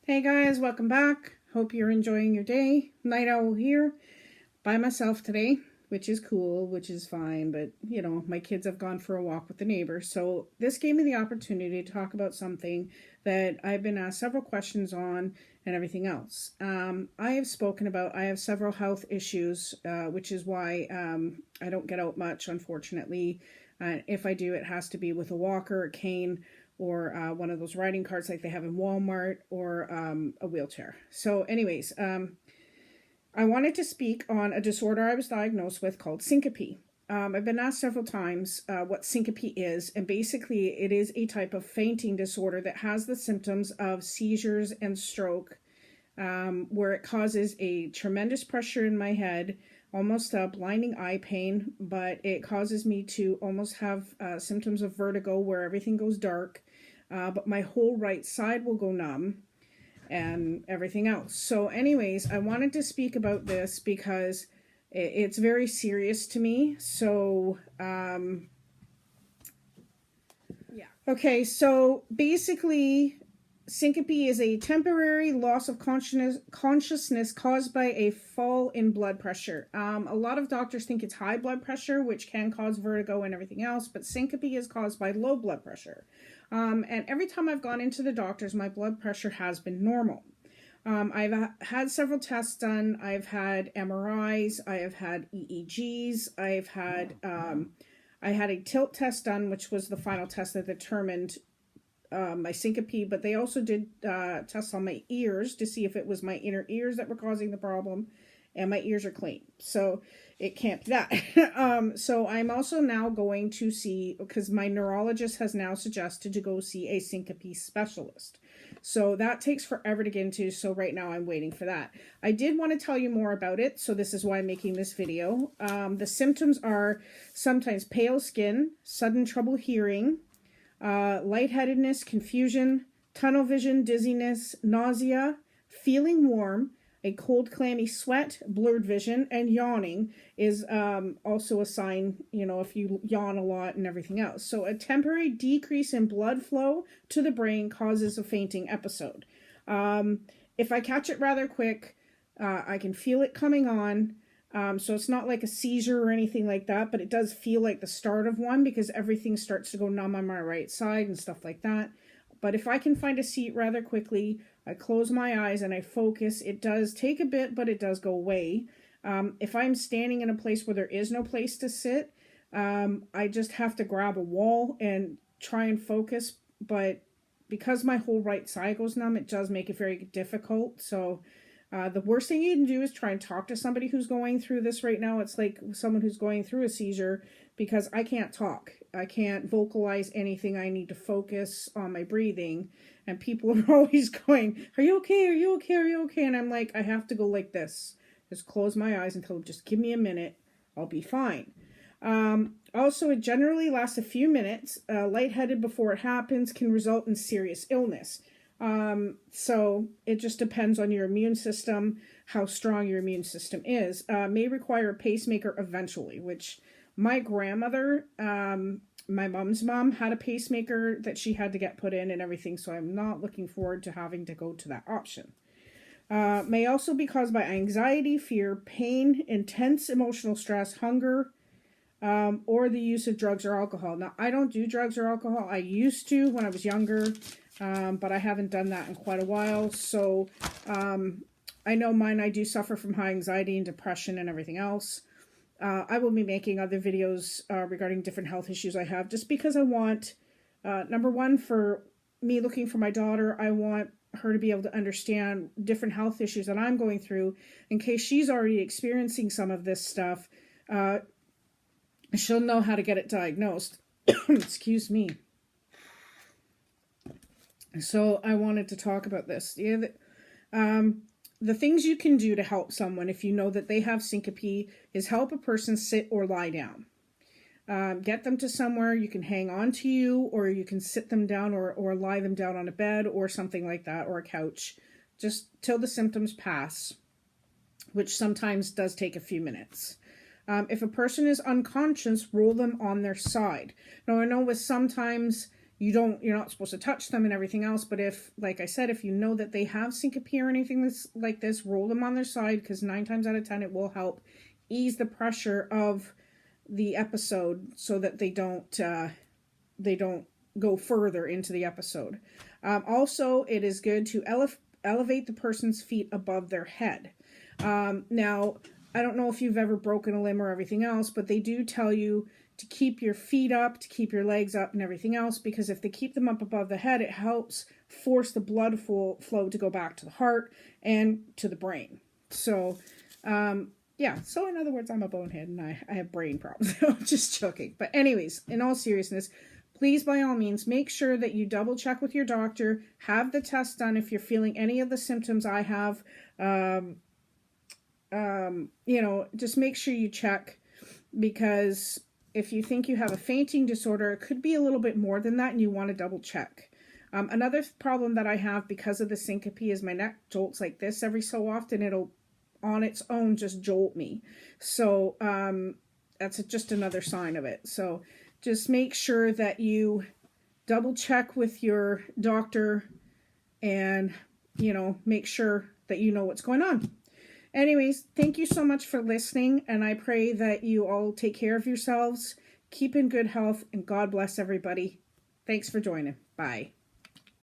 Hey guys, welcome back. Hope you're enjoying your day. Night Owl here by myself today, which is cool, which is fine, but my kids have gone for a walk with the neighbors. So this gave me the opportunity to talk about something that I've been asked several questions on and everything else. I have spoken about, I have several health issues, which is why I don't get out much, unfortunately. If I do, it has to be with a walker, a cane, or one of those riding carts like they have in Walmart, or a wheelchair. So anyways, I wanted to speak on a disorder I was diagnosed with called syncope. I've been asked several times what syncope is, and basically it is a type of fainting disorder that has the symptoms of seizures and stroke, where it causes a tremendous pressure in my head, almost a blinding eye pain, but it causes me to almost have symptoms of vertigo where everything goes dark, but my whole right side will go numb and everything else. So anyways, I wanted to speak about this because it's very serious to me. So yeah. Okay, so basically syncope is a temporary loss of consciousness caused by a fall in blood pressure. A lot of doctors think it's high blood pressure, which can cause vertigo and everything else, but syncope is caused by low blood pressure. And every time I've gone into the doctors, my blood pressure has been normal. I've had several tests done. I've had MRIs, I have had EEGs, I had a tilt test done, which was the final test that determined my syncope, but they also did tests on my ears to see if it was my inner ears that were causing the problem, and my ears are clean, so it can't be that. So I'm also now going to see, because my neurologist has now suggested to go see a syncope specialist. So that takes forever to get into, so right now I'm waiting for that. I did want to tell you more about it, so this is why I'm making this video. The symptoms are sometimes pale skin, sudden trouble hearing, lightheadedness, confusion, tunnel vision, dizziness, nausea, feeling warm, a cold clammy sweat, blurred vision, and yawning is also a sign, if you yawn a lot and everything else. So a temporary decrease in blood flow to the brain causes a fainting episode. If I catch it rather quick, I can feel it coming on. So it's not like a seizure or anything like that, but it does feel like the start of one because everything starts to go numb on my right side and stuff like that. But if I can find a seat rather quickly, I close my eyes and I focus. It does take a bit, but it does go away. If I'm standing in a place where there is no place to sit, I just have to grab a wall and try and focus. But because my whole right side goes numb, it does make it very difficult. So the worst thing you can do is try and talk to somebody who's going through this right now. It's like someone who's going through a seizure, because I can't talk. I can't vocalize anything. I need to focus on my breathing. And people are always going, "Are you okay? Are you okay? Are you okay?" And I'm like, I have to go like this. Just close my eyes until just give me a minute. I'll be fine. Also, it generally lasts a few minutes. Lightheaded before it happens can result in serious illness. So it just depends on your immune system, how strong your immune system is. May require a pacemaker eventually, which my grandmother, my mom's mom, had a pacemaker that she had to get put in and everything, so I'm not looking forward to having to go to that option. May also be caused by anxiety, fear, pain, intense emotional stress, hunger, or the use of drugs or alcohol. Now, I don't do drugs or alcohol. I used to when I was younger, but I haven't done that in quite a while. So I know mine, I do suffer from high anxiety and depression and everything else. I will be making other videos regarding different health issues I have, just because I want, number one, for me looking for my daughter, I want her to be able to understand different health issues that I'm going through in case she's already experiencing some of this stuff. She'll know how to get it diagnosed. Excuse me. So I wanted to talk about this. The things you can do to help someone if you know that they have syncope is help a person sit or lie down. Get them to somewhere you can hang on to you, or you can sit them down or lie them down on a bed or something like that, or a couch, just till the symptoms pass, which sometimes does take a few minutes. If a person is unconscious, roll them on their side. Now, I know with sometimes you're not supposed to touch them and everything else. But if, like I said, if you know that they have syncope or anything that's like this, roll them on their side, because 9 times out of 10 it will help ease the pressure of the episode so that they don't go further into the episode. Also, it is good to elevate the person's feet above their head. Now, I don't know if you've ever broken a limb or everything else, but they do tell you to keep your feet up, to keep your legs up and everything else, because if they keep them up above the head, it helps force the blood flow to go back to the heart and to the brain. So, yeah, so in other words, I'm a bonehead and I have brain problems. I'm just joking. But anyways, in all seriousness, please, by all means, make sure that you double check with your doctor, have the test done if you're feeling any of the symptoms I have. Just make sure you check, because if you think you have a fainting disorder, it could be a little bit more than that, and you want to double check. Another problem that I have because of the syncope is my neck jolts like this every so often. It'll, on its own, just jolt me. So that's just another sign of it. So just make sure that you double check with your doctor and, make sure that you know what's going on. Anyways, thank you so much for listening, and I pray that you all take care of yourselves, keep in good health, and God bless everybody. Thanks for joining. Bye.